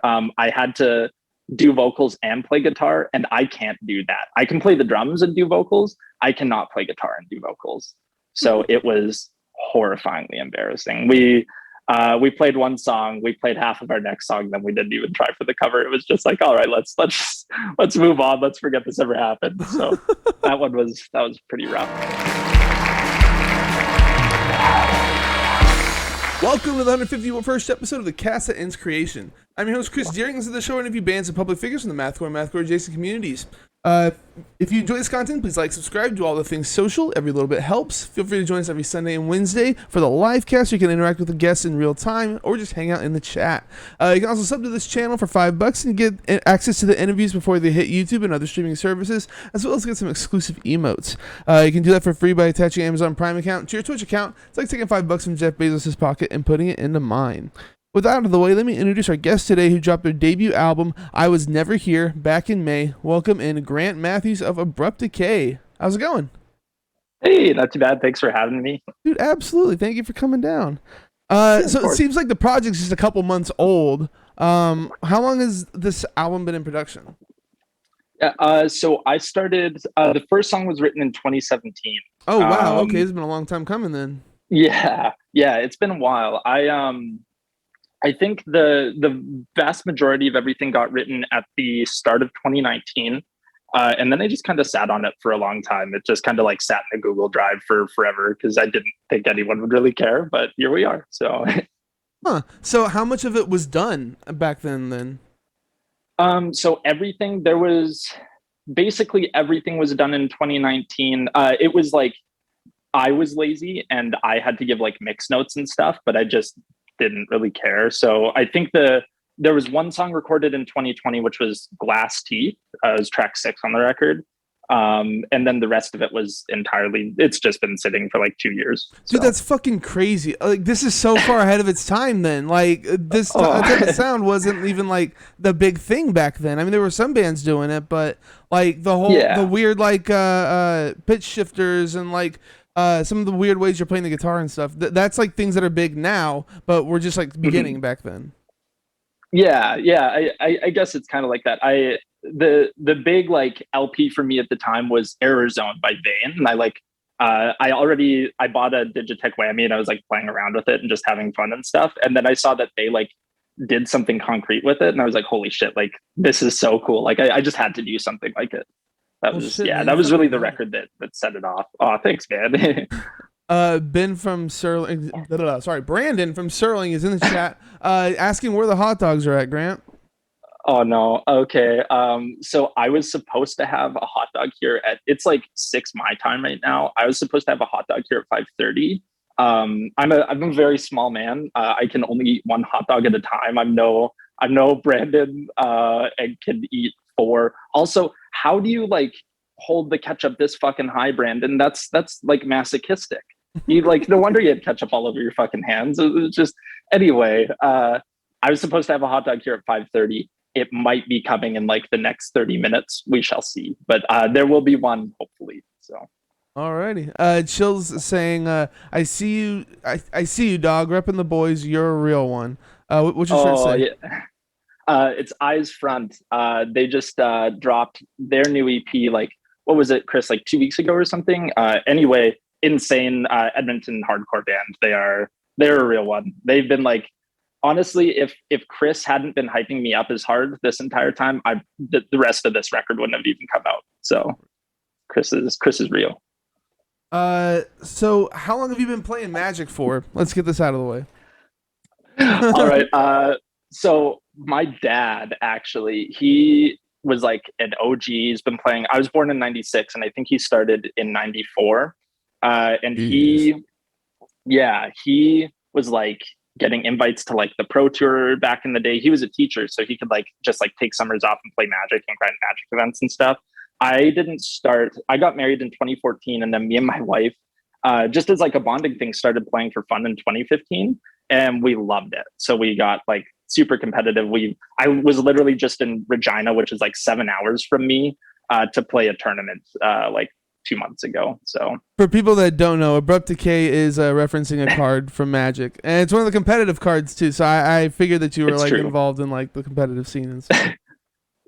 I had to do vocals and play guitar, and I can't do that. I can play the drums and do vocals. I cannot play guitar and do vocals. So it was horrifyingly embarrassing. We played one song, we played half of our next song, then we didn't even try for the cover. It was just like, all right, let's move on. Let's forget this ever happened. So that was pretty rough. Welcome to the 151st episode of the Cast That Ends Creation. I'm your host, Chris Deering. This is the show where I interview bands and public figures from the mathcore and mathcore adjacent communities. If you enjoy this content, please like, subscribe, do all the things social. Every little bit helps. Feel free to join us every Sunday and Wednesday for the live cast. You can interact with the guests in real time or just hang out in the chat. You can also sub to this channel for $5 and get access to the interviews before they hit YouTube and other streaming services, as well as get some exclusive emotes. You can do that for free by attaching an Amazon Prime account to your Twitch account. It's like taking $5 from Jeff Bezos' pocket and putting it into mine. With that out of the way, let me introduce our guest today who dropped their debut album, I Was Never Here, back in May. Welcome in Grant Matthews of Abrupt Decay. How's it going? Hey, not too bad. Thanks for having me. Dude, absolutely. Thank you for coming down. So it seems like the project's just a couple months old. How long has this album been in production? Yeah, so I started, the first song was written in 2017. Oh, wow. Okay, it's been a long time coming then. Yeah, it's been a while. I think the vast majority of everything got written at the start of 2019. And then I just kind of sat on it for a long time. It just kind of like sat in a Google Drive for forever because I didn't think anyone would really care, but here we are. So, So how much of it was done back then? So basically everything was done in 2019. It was like, I was lazy and I had to give like mix notes and stuff, but I just didn't really care. So I think there was one song recorded in 2020, which was Glass Teeth. It was track 6 on the record. And then the rest of it was it's just been sitting for like 2 years. Dude, that's fucking crazy. Like, this is so far ahead of its time then. Like, this type of sound wasn't even like the big thing back then. I mean, there were some bands doing it, but like the weird like pitch shifters and like some of the weird ways you're playing the guitar and stuff. That's like things that are big now, but we're just like beginning back then. Yeah. I guess it's kind of like that. The big like LP for me at the time was Error Zone by Vane, and I bought a Digitech Whammy and I was like playing around with it and just having fun and stuff. And then I saw that they like did something concrete with it, and I was like, holy shit! Like, this is so cool. Like, I just had to do something like it. That was really the record that set it off. Oh, thanks, man. Ben from Sterling, Brandon from Sterling is in the chat, asking where the hot dogs are at, Grant. Oh no. Okay. So I was supposed to have a hot dog here it's like 6 my time right now. I was supposed to have a hot dog here at 5:30. I'm a very small man. I can only eat one hot dog at a time. I'm no Brandon, and can eat 4. Also, how do you like hold the ketchup this fucking high, Brandon? That's like masochistic. You like, no wonder you had ketchup all over your fucking hands. It was just, anyway, I was supposed to have a hot dog here at 5:30. It might be coming in like the next 30 minutes. We shall see, but there will be one hopefully. So. Alrighty. Chill's saying, I see you, dog. Repping the boys. You're a real one. What's your shirt say? Yeah. It's Eyes Front. They just dropped their new EP. Like, what was it, Chris? Like 2 weeks ago or something. Anyway, insane Edmonton hardcore band. They're a real one. They've been like, honestly, if Chris hadn't been hyping me up as hard this entire time, the rest of this record wouldn't have even come out. So Chris is real. So how long have you been playing Magic for? Let's get this out of the way. All right. So my dad, actually, he was like an OG. He's been playing. I was born in 96 and I think he started in 94. And he was like getting invites to like the Pro Tour back in the day. He was a teacher, so he could like just like take summers off and play Magic and grind Magic events and stuff. I got married in 2014, and then me and my wife, just as like a bonding thing, started playing for fun in 2015, and we loved it. So we got like super competitive. I was literally just in Regina, which is like 7 hours from me, to play a tournament like 2 months ago. So for people that don't know, Abrupt Decay is referencing a card from Magic, and it's one of the competitive cards too. So I figured that you were it's like true. involved in like the competitive scene and stuff.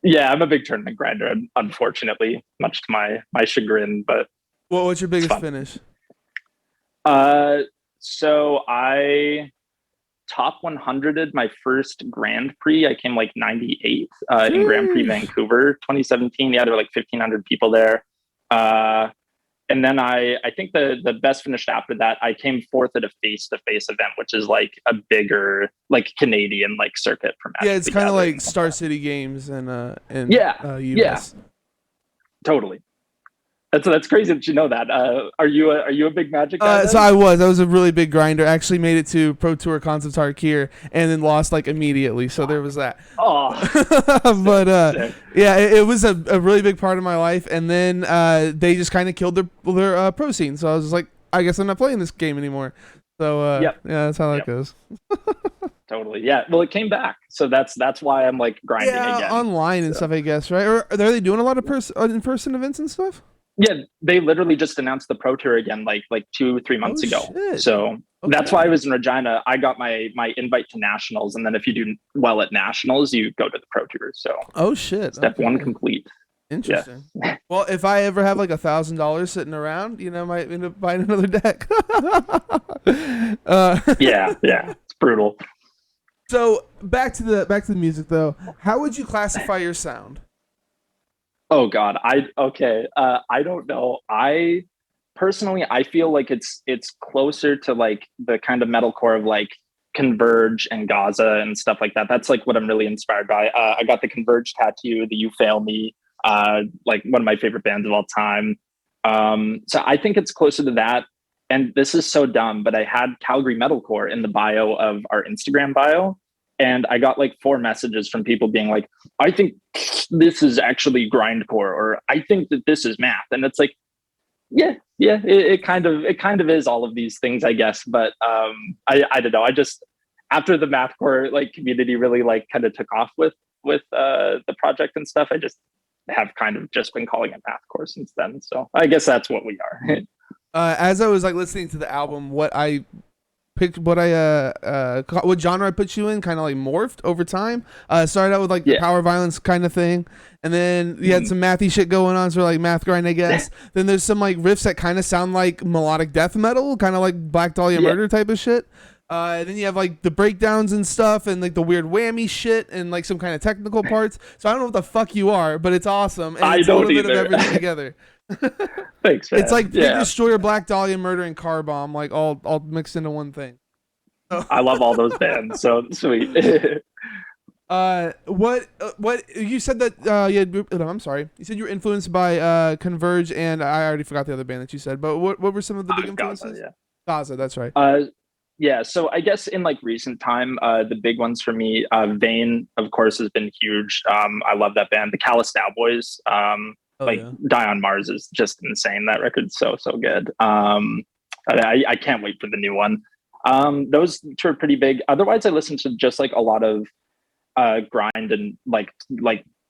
Yeah, I'm a big tournament grinder, unfortunately, much to my chagrin. But Well, what's your biggest finish? So I top 100'd my first Grand Prix. I came like 98th in Grand Prix Vancouver 2017. Yeah, there were like 1,500 people there. And then I think the best finished after that, I came fourth at a face-to-face event, which is like a bigger like Canadian like circuit for Magic. Yeah, it's kind of like Star City Games and US. Yeah, totally. That's crazy that you know that. Are you a big Magic guy? So I was a really big grinder. Actually made it to Pro Tour Concept Art here and then lost like immediately. So there was that. Oh, but yeah, it was a really big part of my life. And then they just kind of killed their pro scene. So I was just like, I guess I'm not playing this game anymore. So yeah, that's how that goes. Totally. Yeah. Well, it came back, so that's why I'm like grinding again. Online and stuff, I guess, right? Or are they doing a lot of in-person events and stuff? Yeah, they literally just announced the Pro Tour again like 2-3 months ago. Shit. So that's why I was in Regina. I got my invite to nationals, and then if you do well at nationals, you go to the Pro Tour. So step one complete. Interesting. Yeah. Well, if I ever have like $1,000 sitting around, might end up buying another deck. Yeah, it's brutal. So back to the music though. How would you classify your sound? Oh God, I don't know. I personally feel like it's closer to like the kind of metalcore of like Converge and Gaza and stuff like that. That's like what I'm really inspired by. I got the Converge tattoo, the You Fail Me, like one of my favorite bands of all time. So I think it's closer to that. And this is so dumb, but I had Calgary Metalcore in the bio of our Instagram bio. And I got like 4 messages from people being like, I think this is actually grindcore, or I think that this is math. And it's like, it kind of is all of these things, I guess. But I don't know. I just, after the mathcore like community really like kind of took off with the project and stuff, I just have kind of just been calling it mathcore since then. So I guess that's what we are. As I was like listening to the album, what genre I put you in kind of like morphed over time. Started out with like the power violence kind of thing, and then you had some mathy shit going on, so like math grind, I guess. Then there's some like riffs that kind of sound like melodic death metal, kind of like Black Dahlia Murder type of shit. And then you have like the breakdowns and stuff, and like the weird whammy shit, and like some kind of technical parts. So I don't know what the fuck you are, but it's awesome. And it's a little bit of everything together. Thanks, man. It's like Big Destroyer, Black Dahlia Murder, and Car Bomb, like all mixed into one thing. I love all those bands, so sweet. What you said that I'm sorry. You said you were influenced by Converge, and I already forgot the other band that you said. But what were some of the big influences? Gaza, that's right. Yeah, so I guess in like recent time, the big ones for me, Vane, of course, has been huge. I love that band. The Callous Cowboys, Die on Mars is just insane. That record's so good. I can't wait for the new one. Those two are pretty big. Otherwise, I listen to just like a lot of grind and like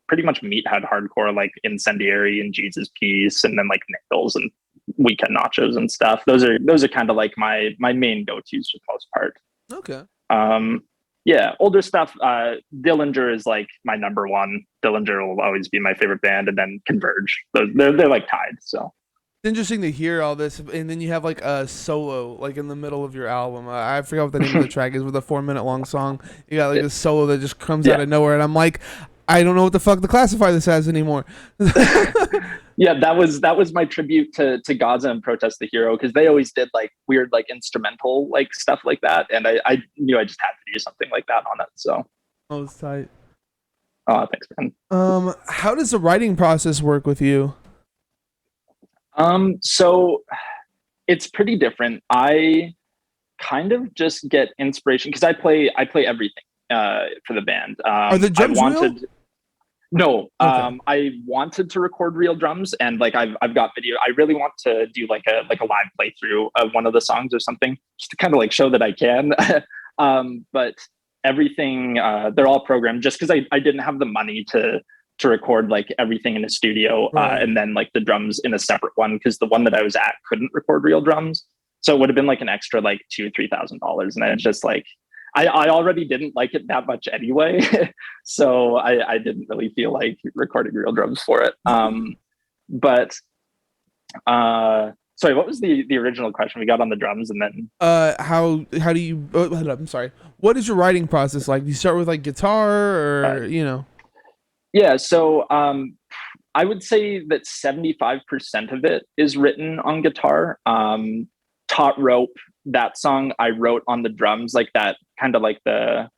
pretty much meathead hardcore, like Incendiary and Jesus Peace, and then like Nichols and Weekend Nachos and stuff. Those are kind of like my main go-tos for the most part. Okay. Yeah, older stuff. Dillinger is like my number one. Dillinger will always be my favorite band, and then Converge. They're like tied. So it's interesting to hear all this, and then you have like a solo like in the middle of your album. I forgot what the name of the track is, with a 4-minute long song. You got like a solo that just comes out of nowhere, and I'm like, I don't know what the fuck to classify this as anymore. Yeah, that was my tribute to Gaza and Protest the Hero, because they always did like weird like instrumental like stuff like that, and I knew I just had to do something like that on it. So it's tight. Oh, thanks, man. How does the writing process work with you? So it's pretty different. I kind of just get inspiration because I play everything for the band. Are the drums real? No, I wanted to record real drums, and like I've got video. I really want to do like a live playthrough of one of the songs or something, just to kind of like show that I can. But everything, they're all programmed just because I didn't have the money to to record like everything in a studio, Right. and then like the drums in a separate one, because the one that I was at couldn't record real drums. So it would have been like an extra like $2,000-3,000, and it's just like I already didn't like it that much anyway, so I didn't really feel like recording real drums for it. But sorry, what was the original question? We got on the drums, and then How do you? Hold up, I'm sorry. What is your writing process like? Do you start with like guitar, or uh, you know? yeah. So I would say that 75% of it is written on guitar. Taut Rope, that song I wrote on the drums, like that kind of like the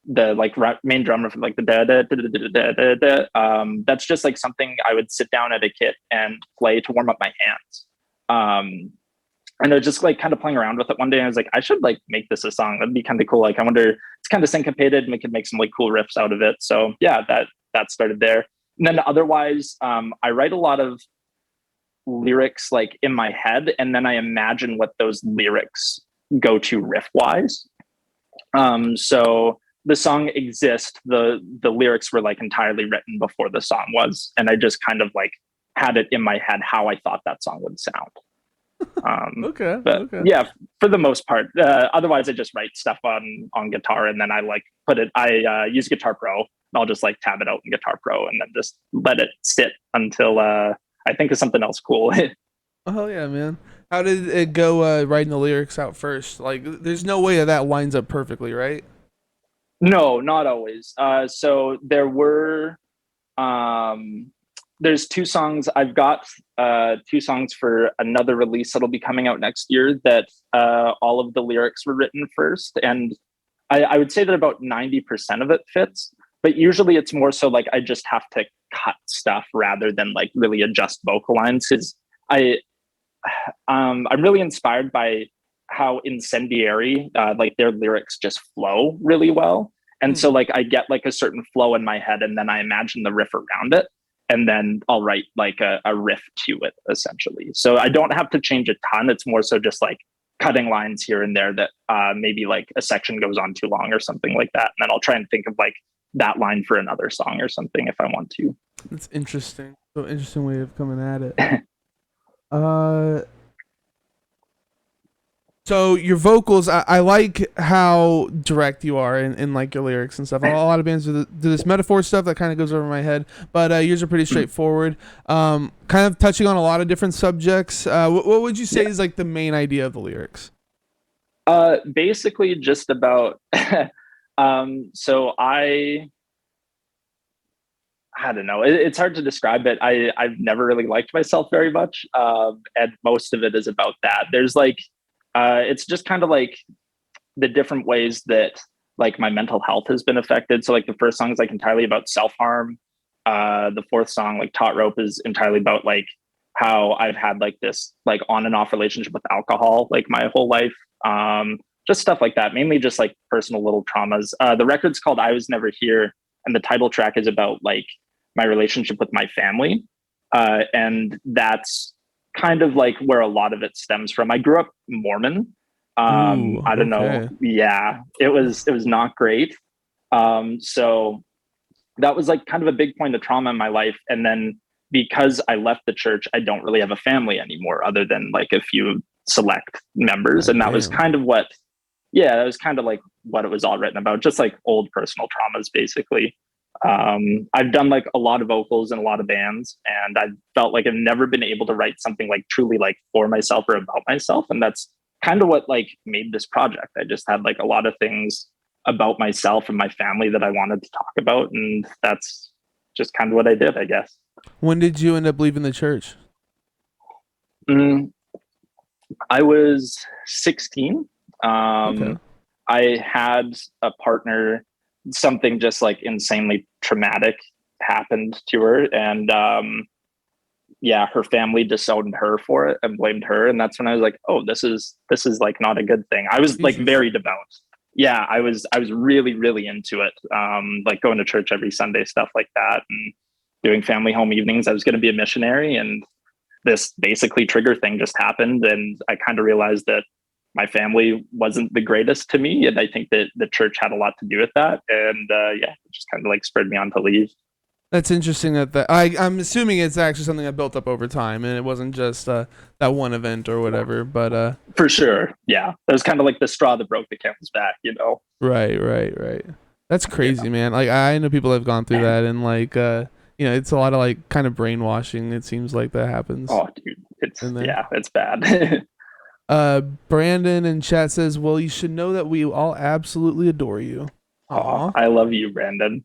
like main drummer from like the da da da da da da da. That's just like something I would sit down at a kit and play to warm up my hands. Um, and I was just like kind of playing around with it one day, and I was like, I should like make this a song. That'd be kind of cool. Like, I wonder, it's kind of syncopated, and we could make some like cool riffs out of it. So yeah, that started there. And then otherwise, I write a lot of lyrics like in my head, and then I imagine what those lyrics go to riff wise. So the song exists. The lyrics were like entirely written before the song was, and I just kind of like had it in my head how I thought that song would sound. Okay, But okay. yeah, for the most part. Otherwise, I just write stuff on guitar, and then I like put it. I use Guitar Pro. I'll just like tab it out in Guitar Pro, and then just let it sit until I think of something else cool. Oh yeah, man. How did it go writing the lyrics out first? Like, there's no way that lines up perfectly, right? No, not always. So there were um, there's two songs. I've got two songs for another release that'll be coming out next year that all of the lyrics were written first, and I would say that about 90% of it fits. But usually it's more so like I just have to cut stuff rather than like really adjust vocal lines, because I I'm really inspired by how Incendiary, like their lyrics just flow really well. And so Hmm. like I get like a certain flow in my head, and then I imagine the riff around it, and then I'll write like a riff to it essentially. So I don't have to change a ton. It's more so just like cutting lines here and there that maybe like a section goes on too long or something like that. And then I'll try and think of like that line for another song or something if I want to. That's interesting. So interesting way of coming at it. Uh, so your vocals, I like how direct you are in like your lyrics and stuff. A lot of bands do this metaphor stuff that kind of goes over my head, but yours are pretty straightforward. Kind of touching on a lot of different subjects. What would you say Yeah. is like the main idea of the lyrics? Basically just about so I don't know. It's hard to describe it. I've never really liked myself very much, and most of it is about that. There's like, it's just kind of like the different ways that like my mental health has been affected. So like the first song is like entirely about self harm. The fourth song, like Taut Rope, is entirely about like how I've had like this like on and off relationship with alcohol like my whole life. Just stuff like that. Mainly just like personal little traumas. The record's called I Was Never Here, and the title track is about like my relationship with my family, and that's kind of like where a lot of it stems from. I grew up Mormon. Ooh, I don't know. okay. Yeah, it was not great. So that was like kind of a big point of trauma in my life. And then because I left the church, I don't really have a family anymore, other than like a few select members. God And that was damn. kind of what, yeah, that was kind of like what it was all written about, just like old personal traumas, basically. I've done like a lot of vocals in a lot of bands, and I've felt like I've never been able to write something like truly like for myself or about myself. And that's kind of what like made this project. I just had like a lot of things about myself and my family that I wanted to talk about. And that's just kind of what I did, I guess. When did you end up leaving the church? Mm, I was 16. Okay. I had a partner, something just like insanely traumatic happened to her. And yeah, her family disowned her for it and blamed her. And that's when I was like, oh, this is like not a good thing. I was like Jesus. very devout. Yeah, I was really, really into it. Like going to church every Sunday, stuff like that, and doing family home evenings. I was going to be a missionary, and this basically trigger thing just happened, and I kind of realized that my family wasn't the greatest to me, and I think that the church had a lot to do with that. And yeah, it just kind of like spurred me on to leave. That's interesting I'm assuming it's actually something that built up over time and it wasn't just that one event or whatever. But For sure. Yeah. That was kind of like the straw that broke the camel's back, you know? right. That's Yeah. crazy, man. Like I know people have gone through that and like it's a lot of like kind of brainwashing. It seems like that happens Oh, dude. It's, in there. yeah, it's bad. Brandon in chat says, "Well, you should know that we all absolutely adore you." Oh, Aw. I love you, Brandon.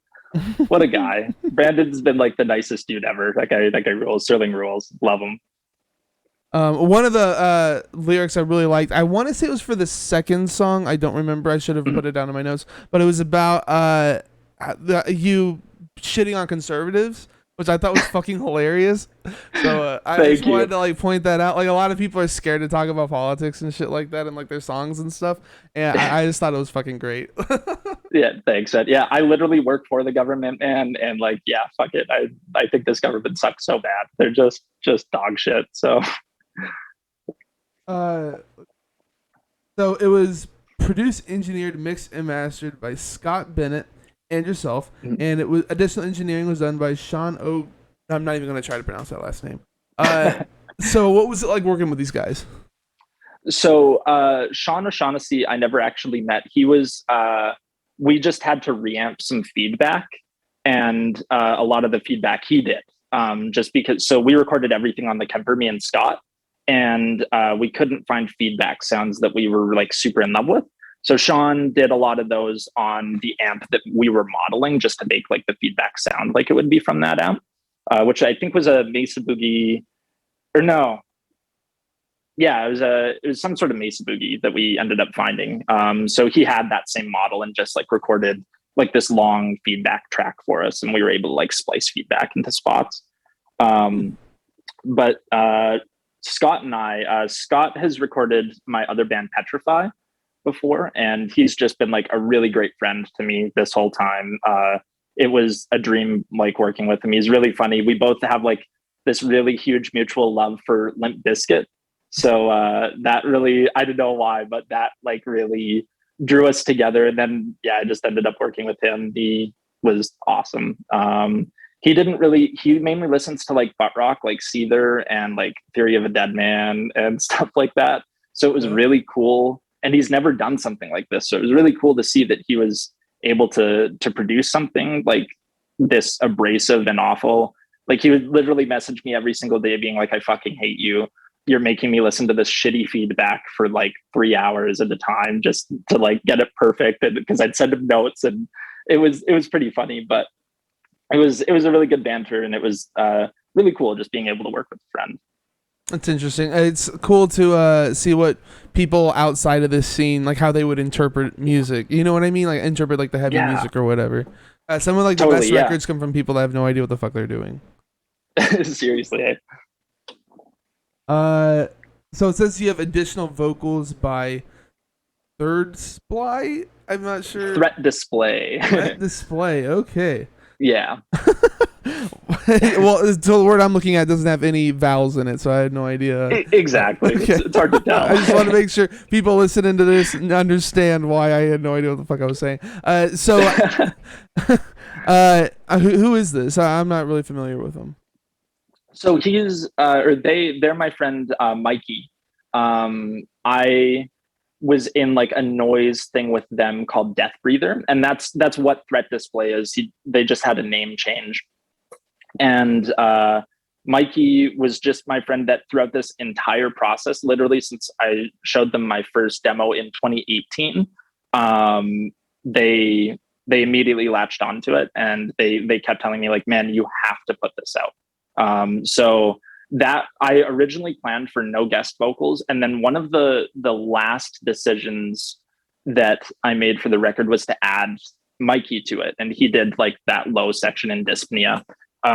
What a guy. Brandon's been like the nicest dude ever. That guy rules. Sterling rules. Love him. One of the lyrics I really liked, I want to say it was for the second song. I don't remember. I should have put it down in my notes. But it was about you shitting on conservatives, which I thought was fucking hilarious. So I just Thank wanted you. to like point that out. Like a lot of people are scared to talk about politics and shit like that in like their songs and stuff. And I just thought it was fucking great. Yeah, thanks. Yeah, I literally work for the government, man, and like, yeah, fuck it. I think this government sucks so bad. They're just dog shit. So uh, So it was produced, engineered, mixed, and mastered by Scott Bennett and yourself, and it was additional engineering was done by Sean O. I'm not even gonna try to pronounce that last name. Uh, so what was it like working with these guys? so Sean O'Shaughnessy, I never actually met. He was we just had to reamp some feedback, and a lot of the feedback he did. Just because, so we recorded everything on the Kemper, me and Scott, and we couldn't find feedback sounds that we were like super in love with. So Sean did a lot of those on the amp that we were modeling just to make like the feedback sound like it would be from that amp, which I think was a Mesa Boogie, or no, yeah, it was some sort of Mesa Boogie that we ended up finding. So he had that same model and just like recorded like this long feedback track for us, and we were able to like splice feedback into spots. Um, but Scott and Scott has recorded my other band Petrify before, and he's just been like a really great friend to me this whole time. It was a dream like working with him. He's really funny. We both have like this really huge mutual love for Limp Bizkit. So that really, I don't know why, but that like really drew us together. And then, yeah, I just ended up working with him. He was awesome. He mainly listens to like butt rock, like Seether and like Theory of a Dead Man and stuff like that. So it was Yeah. really cool. And he's never done something like this. So it was really cool to see that he was able to produce something like this abrasive and awful. Like he would literally message me every single day being like, I fucking hate you. You're making me listen to this shitty feedback for like 3 hours at a time just to like get it perfect. And because I'd send him notes, and it was pretty funny, but it was a really good banter, and it was really cool just being able to work with a friend. That's interesting. It's cool to see what people outside of this scene, like how they would interpret music. You know what I mean? Like interpret like the heavy Yeah, music or whatever. Some of like the totally. best Yeah. records come from people that have no idea what the fuck they're doing. Seriously. Uh, so it says you have additional vocals by Third Sply. I'm not sure. Threat display. Threat Display. Okay. Yeah. Well, so the word I'm looking at doesn't have any vowels in it, so I had no idea. Exactly. Okay. It's hard to tell. I just want to make sure people listening to this understand why I had no idea what the fuck I was saying. Who is this? I'm not really familiar with them. So he's or they're my friend Mikey. I was in like a noise thing with them called Death Breather, and that's what Threat Display is. They just had a name change, and Mikey was just my friend that throughout this entire process, literally since I showed them my first demo in 2018, they immediately latched onto it, and they kept telling me like, man, you have to put this out. So that I originally planned for no guest vocals, and then one of the last decisions that I made for the record was to add Mikey to it, and he did like that low section in Dyspnea,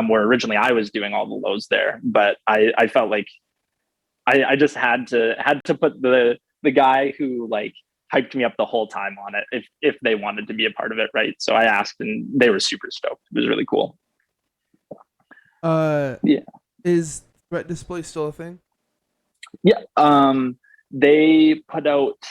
where originally I was doing all the lows there, but I felt like I just had to put the guy who like hyped me up the whole time on it if they wanted to be a part of it, right? So I asked, and they were super stoked. It was really cool. Uh, Yeah. is Threat Display still a thing? Yeah. They put out,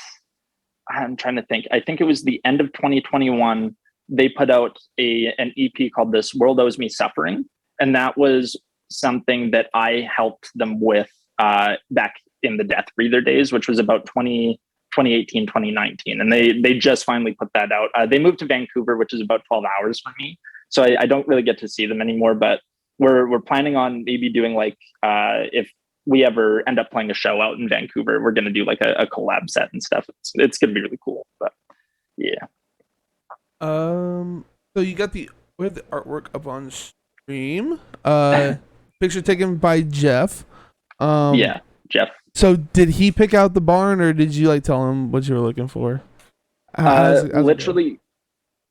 I'm trying to think. I think it was the end of 2021. they put out an EP called This World Owes Me Suffering. And that was something that I helped them with back in the Death Breather days, which was about 2018, 2019. And they just finally put that out. They moved to Vancouver, which is about 12 hours from me. So I don't really get to see them anymore, but we're planning on maybe doing like, if we ever end up playing a show out in Vancouver, we're going to do like a collab set and stuff. It's going to be really cool, but yeah. So you got we have the artwork up on stream. Picture taken by Jeff. Yeah, Jeff. So did he pick out the barn, or did you like tell him what you were looking for? How's literally,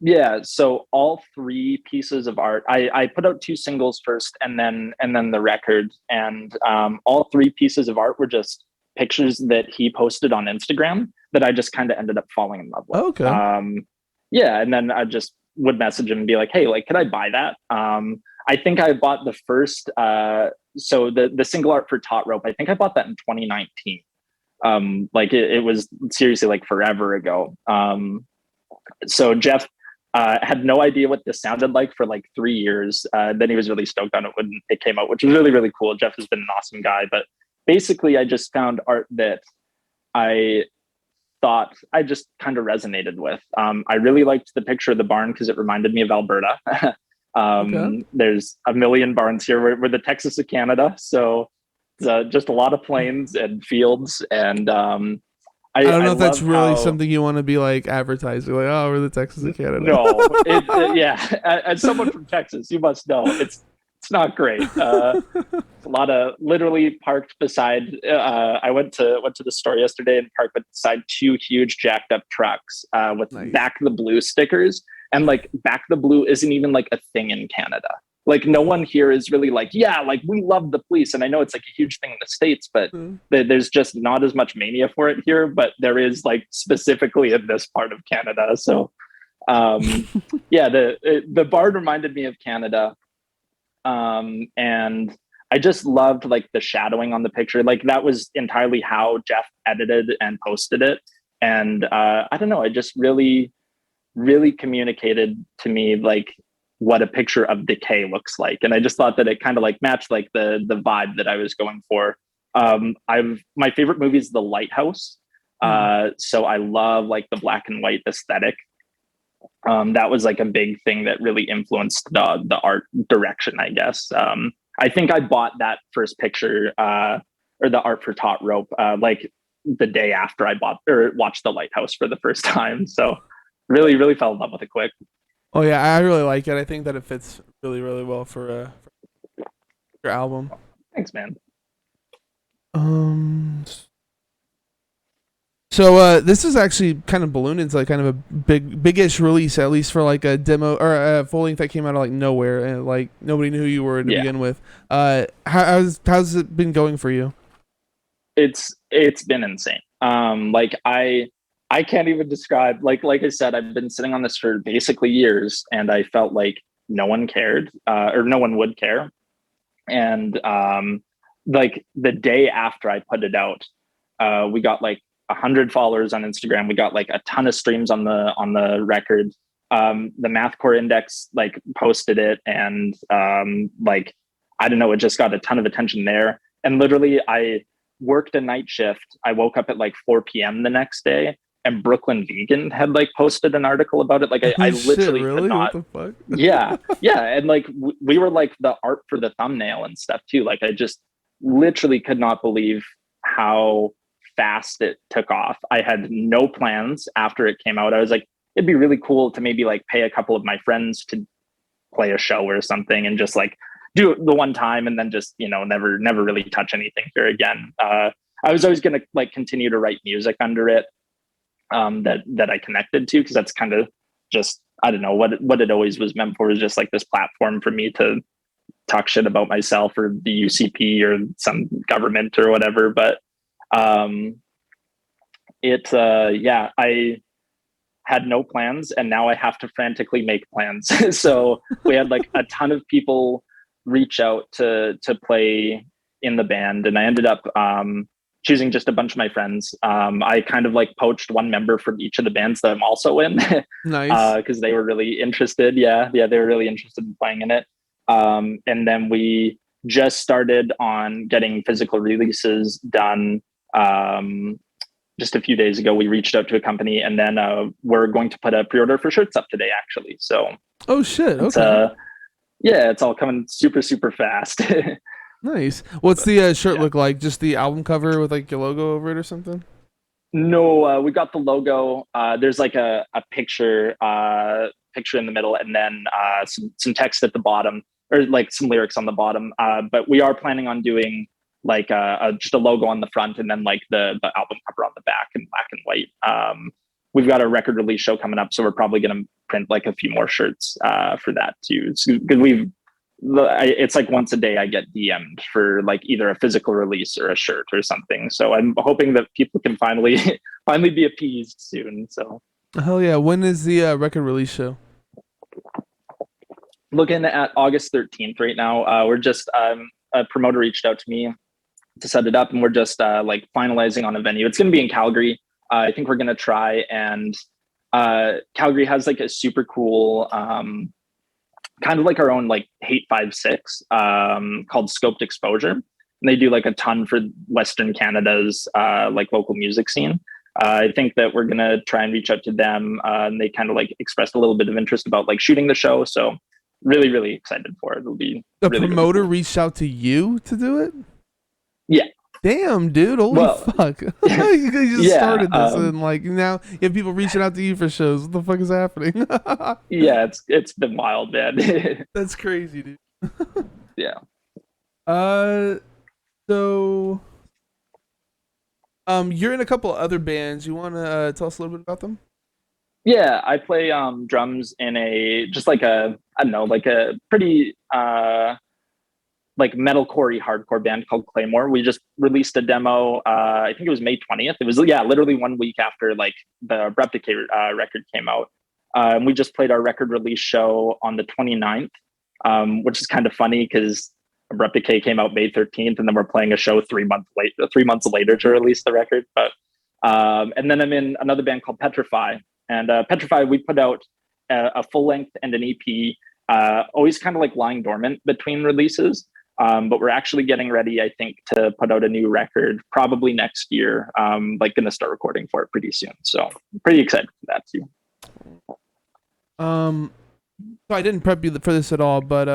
yeah. So all three pieces of art, I put out two singles first, and then the record, and all three pieces of art were just pictures that he posted on Instagram that I just kind of ended up falling in love with. Okay. Yeah, and then I just would message him and be like, "Hey, like, could I buy that?" I think I bought the first, so the single art for Taut Rope. I think I bought that in 2019. Like it was seriously like forever ago. So Jeff had no idea what this sounded like for like 3 years. Then he was really stoked on it when it came out, which was really, really cool. Jeff has been an awesome guy. But basically, I just found art that I thought I just kind of resonated with. I really liked the picture of the barn because it reminded me of Alberta. Okay. There's a million barns here. We're the Texas of Canada. So it's just a lot of plains and fields. And I don't know if that's love really how, something you want to be like advertising, like, oh, we're the Texas of Canada. no, yeah. As someone from Texas, you must know it's not great. A lot of literally parked beside. I went to the store yesterday and parked beside two huge jacked up trucks with Nice. Back the Blue stickers, and like Back the Blue isn't even like a thing in Canada. Like no one here is really like, yeah, like we love the police, and I know it's like a huge thing in the States, but there's just not as much mania for it here. But there is like specifically in this part of Canada. So yeah, the barn reminded me of Canada. And I just loved like the shadowing on the picture. Like that was entirely how Jeff edited and posted it. And I don't know, I just really, really communicated to me like what a picture of decay looks like. And I just thought that it kind of like matched like the vibe that I was going for. My favorite movie is The Lighthouse. So I love like the black and white aesthetic. That was like a big thing that really influenced the art direction, I guess. I think I bought that first picture or the art for Taut Rope like the day after I bought or watched The Lighthouse for the first time. So really, really fell in love with it quick. Oh yeah, I really like it. I think that it fits really, really well for your album. Thanks, man. So this is actually kind of ballooned into like kind of a big-ish release, at least for like a demo or a full length that came out of like nowhere, and like nobody knew who you were to begin with. How's it been going for you? It's been insane. Like I can't even describe, like I said, I've been sitting on this for basically years, and I felt like no one cared or no one would care. And like the day after I put it out, we got like 100 followers on Instagram. We got like a ton of streams on the record. The Mathcore Index like posted it, and like I don't know, it just got a ton of attention there. And literally, I worked a night shift. I woke up at like 4 p.m. the next day, and Brooklyn Vegan had like posted an article about it. Like I literally really? could not. What the fuck? yeah, and like we were like the art for the thumbnail and stuff too. Like I just literally could not believe how fast it took off. I had no plans after it came out. I was like, it'd be really cool to maybe like pay a couple of my friends to play a show or something and just like do it the one time and then just, you know, never really touch anything here again. I was always going to like continue to write music under it that I connected to, because that's kind of just, I don't know, what it always was meant for, was just like this platform for me to talk shit about myself or the UCP or some government or whatever. But yeah, I had no plans, and now I have to frantically make plans. So we had like a ton of people reach out to play in the band, and I ended up choosing just a bunch of my friends. I kind of like poached one member from each of the bands that I'm also in Nice. because they were really interested. Yeah, they were really interested in playing in it. And then we just started on getting physical releases done. Just a few days ago, we reached out to a company, and then we're going to put a pre-order for shirts up today, actually. So Oh shit. it's Okay. yeah, it's all coming super super fast. Nice. What's But the shirt yeah. look like? Just the album cover with like your logo over it or something? No, we got the logo. There's like a picture in the middle, and then some text at the bottom, or like some lyrics on the bottom. But we are planning on doing like just a logo on the front, and then like the album cover on the back in black and white. We've got a record release show coming up, so we're probably going to print like a few more shirts for that too. Because it's like once a day I get DM'd for like either a physical release or a shirt or something. So I'm hoping that people can finally finally be appeased soon. So Hell yeah. When is the record release show? looking at August 13th right now. We're just a promoter reached out to me to set it up, and we're just like finalizing on a venue. It's going to be in Calgary. I think we're going to try, and Calgary has like a super cool kind of like our own like Hate 56 called Scoped Exposure. And they do like a ton for Western Canada's like local music scene. I think that we're gonna try and reach out to them, and they kind of like expressed a little bit of interest about like shooting the show. So really, really excited for it. It'll be The really, really promoter cool. reached out to you to do it? Yeah. Damn, dude. Holy Well, fuck. You just yeah. started this and like now you have people reaching out to you for shows. What the fuck is happening? Yeah. It's been wild, man. That's crazy, dude. Yeah. Uh so you're in a couple other bands. You wanna tell us a little bit about them? Yeah, I play drums in a just like a I don't know like a pretty like metalcore hardcore band called Claymore. We just released a demo. I think it was May 20th. It was yeah, literally 1 week after like the Abrupt Decay record came out. And we just played our record release show on the 29th, which is kind of funny because Abrupt Decay came out May 13th, and then we're playing a show 3 months later to release the record. But and then I'm in another band called Petrify, and Petrify we put out a full length and an EP. Always kind of like lying dormant between releases. But we're actually getting ready, I think, to put out a new record probably next year. Like going to start recording for it pretty soon. So I'm pretty excited for that too. Um so I didn't prep you for this at all, but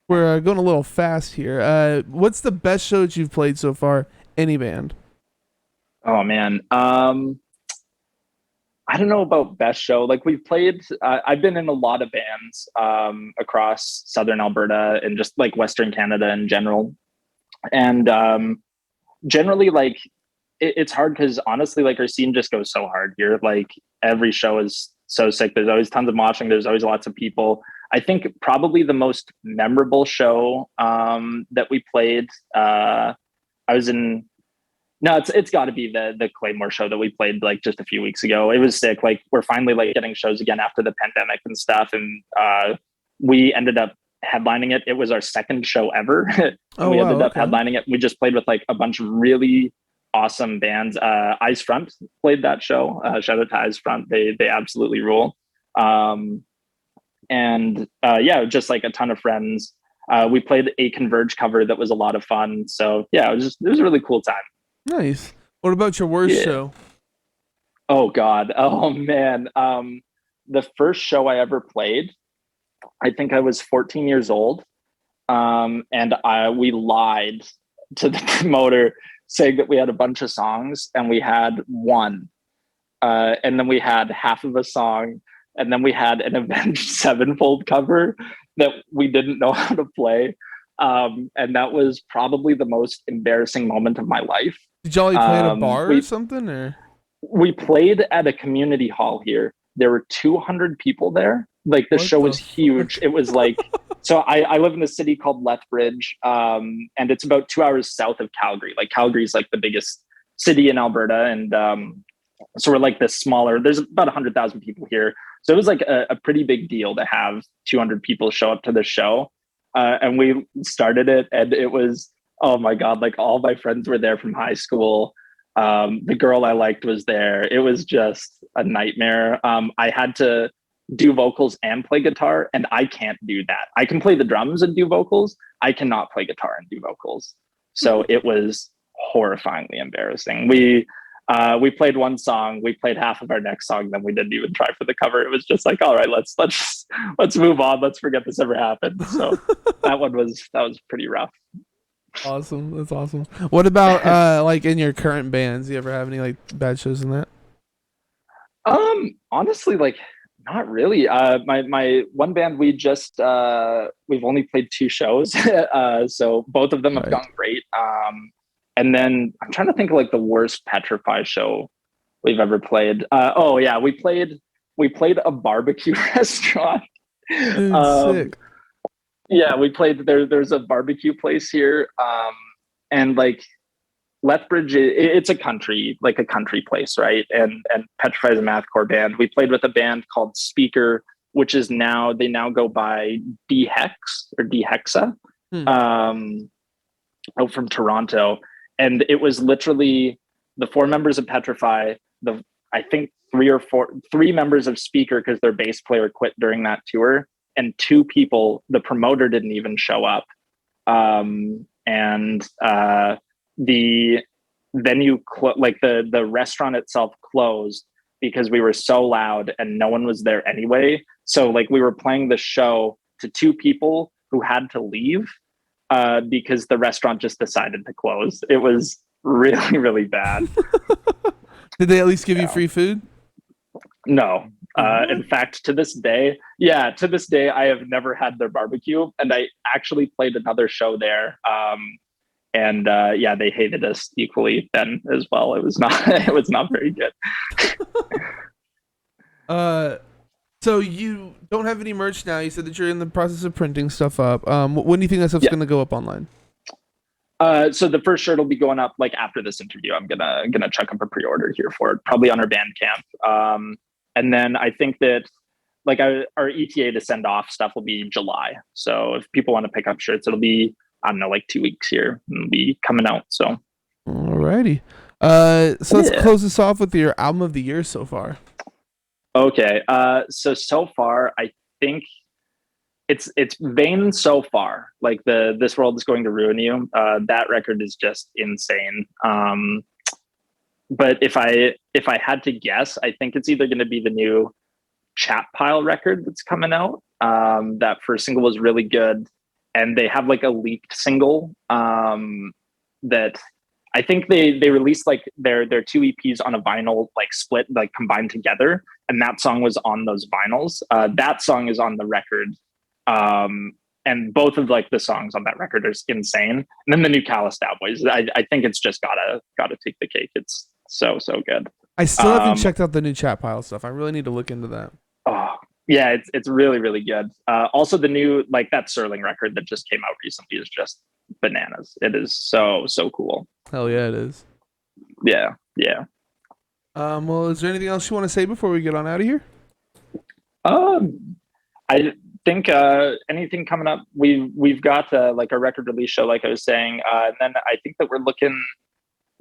we're going a little fast here. What's the best show that you've played so far? Any band? Oh man. I don't know about best show. Like we've played, I've been in a lot of bands across Southern Alberta and just like Western Canada in general. And generally, like it's hard because honestly, like our scene just goes so hard here. Like every show is so sick. There's always tons of moshing. There's always lots of people. I think probably the most memorable show that we played. I was in no, it's got to be the Claymore show that we played like just a few weeks ago. It was sick. Like we're finally like getting shows again after the pandemic and stuff, and we ended up headlining it. It was our second show ever, and Oh we wow, ended up okay. headlining it. We just played with like a bunch of really awesome bands. Eyes Front played that show. Shout out to Eyes Front. They absolutely rule. Um, and yeah, just like a ton of friends. We played a Converge cover that was a lot of fun. So yeah, it was a really cool time. Nice. What about your worst Yeah. show? Oh God. Oh man. The first show I ever played, I think I was 14 years old. And we lied to the promoter saying that we had a bunch of songs and we had one. And then we had half of a song, and then we had an Avenged Sevenfold cover that we didn't know how to play. And that was probably the most embarrassing moment of my life. Did y'all like play at a bar or We something or? we played at a community hall here. There were 200 people there. Like the What show the was huge. fuck? It was like, so I live in a city called Lethbridge, and it's about 2 hours south of Calgary. Like Calgary's like the biggest city in Alberta, and so we're like this smaller. There's about 100,000 people here, so it was like a pretty big deal to have 200 people show up to the show. And we started it, and it was Oh my God, like all my friends were there from high school. The girl I liked was there. It was just a nightmare. I had to do vocals and play guitar, and I can't do that. I can play the drums and do vocals. I cannot play guitar and do vocals. So it was horrifyingly embarrassing. We played one song, we played half of our next song, then we didn't even try for the cover. It was just like, all right, let's move on. Let's forget this ever happened. So that was pretty rough. Awesome. That's awesome. What about like in your current bands? Do you ever have any like bad shows in that? Honestly, like not really. My one band we've only played two shows, so both of them have Right. gone great. And then I'm trying to think of like the worst Petrify show we've ever played. Oh yeah, we played a barbecue restaurant. Dude, Um, sick. yeah, we played there. There's a barbecue place here, and like Lethbridge, it's a country place, right? And Petrify is a mathcore band. We played with a band called Speaker, which is now they now go by D-Hex or D-Hexa, Hmm. um, out from Toronto, and it was literally the four members of Petrify, the I think three members of Speaker because their bass player quit during that tour, and two people. The promoter didn't even show up, and the venue like the restaurant itself closed because we were so loud and no one was there anyway, so like we were playing the show to two people who had to leave because the restaurant just decided to close. It was really really bad. Did they at least give you Yeah. free food? No. What? In fact, to this day, I have never had their barbecue, and I actually played another show there. And yeah, they hated us equally then as well. It was not, it was not very good. Uh, so you don't have any merch now. You said that you're in the process of printing stuff up. When do you think that stuff's Yeah. gonna go up online? So the first shirt will be going up like after this interview. I'm gonna check up a pre-order here for it, probably on our Bandcamp. And then I think that like our ETA to send off stuff will be July. So if people want to pick up shirts, it'll be, I don't know, like 2 weeks here. It'll be coming out. So Alrighty. So let's yeah. close this off with your album of the year so far. Okay. So far, I think it's Vain so far. Like the This World Is Going to Ruin You. That record is just insane. But if I had to guess, I think it's either going to be the new Chat Pile record that's coming out. That first single was really good, and they have like a leaked single that I think they released like their two EPs on a vinyl like split like combined together, and that song was on those vinyls. That song is on the record, and both of like the songs on that record are insane. And then the new Callous Boys, I think it's just gotta take the cake. It's so good. I still haven't Um, checked out the new chat pile stuff. I really need to look into that. oh yeah, it's really really good. Also, the new like that Serling record that just came out recently is just bananas. It is so cool. Hell yeah, it is. Yeah. Well, is there anything else you want to say before we get on out of here? I think anything coming up, we've got like a record release show, like I was saying, and then I think that we're looking,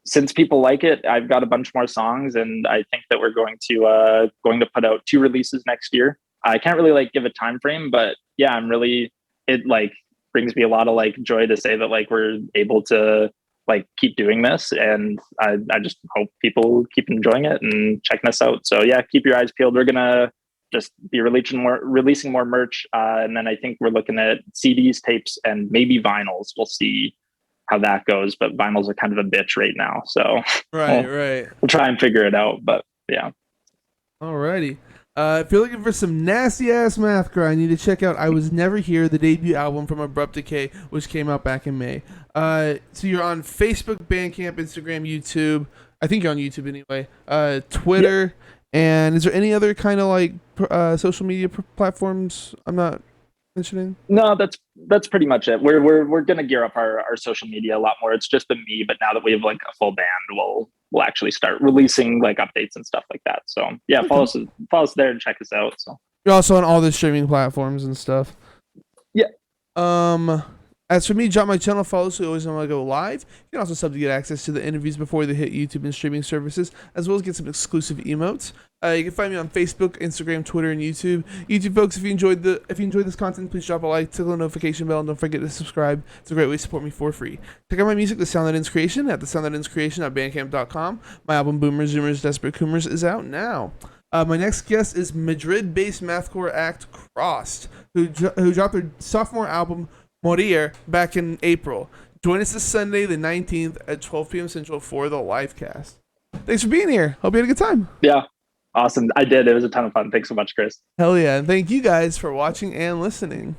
since people like it, I've got a bunch more songs, and I think that we're going to put out two releases next year. I can't really like give a time frame, but yeah, I'm really, it like brings me a lot of like joy to say that like we're able to like keep doing this, and I just hope people keep enjoying it and checking us out. So yeah, keep your eyes peeled. We're gonna just be releasing more merch, and then I think we're looking at CDs, tapes, and maybe vinyls. We'll see how that goes, but vinyls are kind of a bitch right now, so Right, we'll, right. we'll try and figure it out. But yeah. Alrighty. If you're looking for some nasty ass mathcore, I need to check out I Was Never Here, the debut album from Abrupt Decay, which came out back in May. So you're on Facebook, Bandcamp, Instagram, YouTube. I think you're on YouTube anyway. Twitter. Yep. And is there any other kind of like social media platforms I'm not mentioning? No, that's pretty much it. We're gonna gear up our social media a lot more. It's just been me, but now that we have like a full band, we'll actually start releasing like updates and stuff like that. So yeah, Okay. follow us there and check us out. So You're also on all the streaming platforms and stuff. yeah. Um, As for me, drop my channel, follow so you always know when I go live. You can also sub to get access to the interviews before they hit YouTube and streaming services, as well as get some exclusive emotes. You can find me on Facebook, Instagram, Twitter, and YouTube. YouTube folks, if you enjoyed this content, please drop a like, tickle the notification bell, and don't forget to subscribe. It's a great way to support me for free. Check out my music, The Sound That Ends Creation, at thesoundthatenscreation.bandcamp.com. My album Boomers, Zoomers, Desperate Coomers is out now. My next guest is Madrid-based mathcore act Crossed, who dropped their sophomore album Morir back in April. Join us this Sunday, the 19th at 12 p.m. Central for the live cast. Thanks for being here. Hope you had a good time. Yeah, awesome. I did. It was a ton of fun. Thanks so much, Chris. Hell yeah. And thank you guys for watching and listening.